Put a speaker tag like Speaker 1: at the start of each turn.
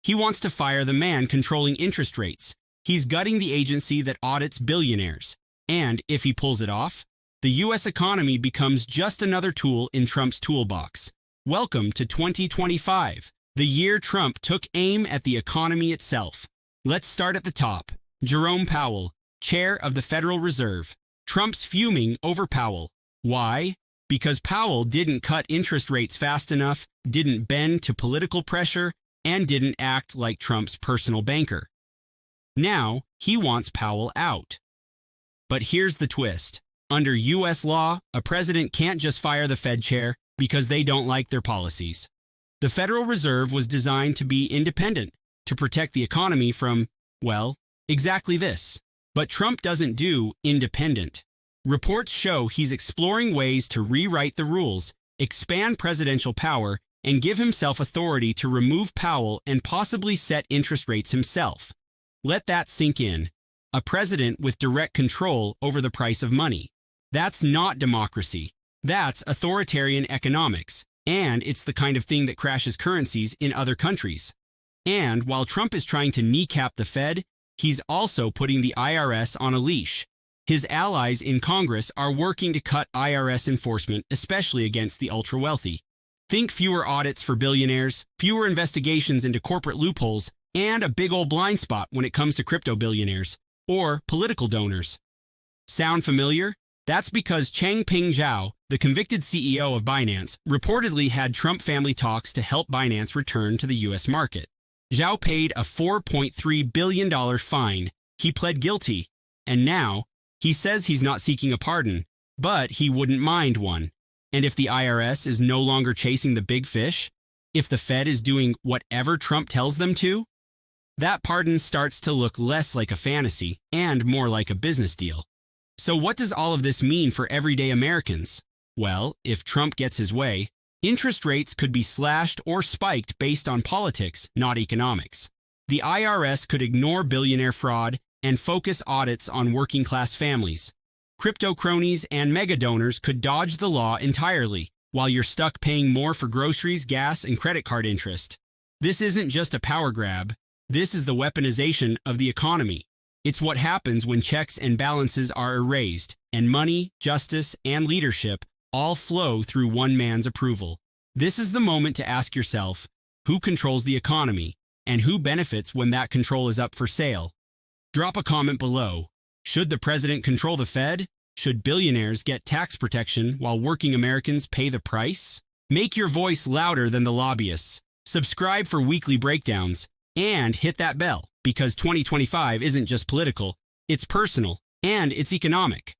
Speaker 1: He wants to fire the man controlling interest rates. He's gutting the agency that audits billionaires. And if he pulls it off, the U.S. economy becomes just another tool in Trump's toolbox. Welcome to 2025, the year Trump took aim at the economy itself. Let's start at the top. Jerome Powell, chair of the Federal Reserve. Trump's fuming over Powell. Why? Because Powell didn't cut interest rates fast enough, didn't bend to political pressure, and didn't act like Trump's personal banker. Now, he wants Powell out. But here's the twist. Under U.S. law, a president can't just fire the Fed chair because they don't like their policies. The Federal Reserve was designed to be independent, to protect the economy from, well, exactly this. But Trump doesn't do independent. Reports show he's exploring ways to rewrite the rules, expand presidential power, and give himself authority to remove Powell and possibly set interest rates himself. Let that sink in. A president with direct control over the price of money. That's not democracy. That's authoritarian economics, and it's the kind of thing that crashes currencies in other countries. And while Trump is trying to kneecap the Fed, he's also putting the IRS on a leash. His allies in Congress are working to cut IRS enforcement, especially against the ultra-wealthy. Think fewer audits for billionaires, fewer investigations into corporate loopholes, and a big old blind spot when it comes to crypto billionaires or political donors. Sound familiar? That's because Changpeng Zhao, the convicted CEO of Binance, reportedly had Trump family talks to help Binance return to the U.S. market. Zhao paid a $4.3 billion fine. He pled guilty, and now he says he's not seeking a pardon, but he wouldn't mind one. And if the IRS is no longer chasing the big fish, if the Fed is doing whatever Trump tells them to, that pardon starts to look less like a fantasy and more like a business deal. So what does all of this mean for everyday Americans? Well, if Trump gets his way, interest rates could be slashed or spiked based on politics, not economics. The IRS could ignore billionaire fraud and focus audits on working-class families. Crypto cronies and mega donors could dodge the law entirely, while you're stuck paying more for groceries, gas, and credit card interest. This isn't just a power grab. This is the weaponization of the economy. It's what happens when checks and balances are erased, and money, justice, and leadership all flow through one man's approval. This is the moment to ask yourself, who controls the economy, and who benefits when that control is up for sale? Drop a comment below. Should the president control the Fed? Should billionaires get tax protection while working Americans pay the price? Make your voice louder than the lobbyists. Subscribe for weekly breakdowns, and hit that bell, because 2025 isn't just political, it's personal, and it's economic.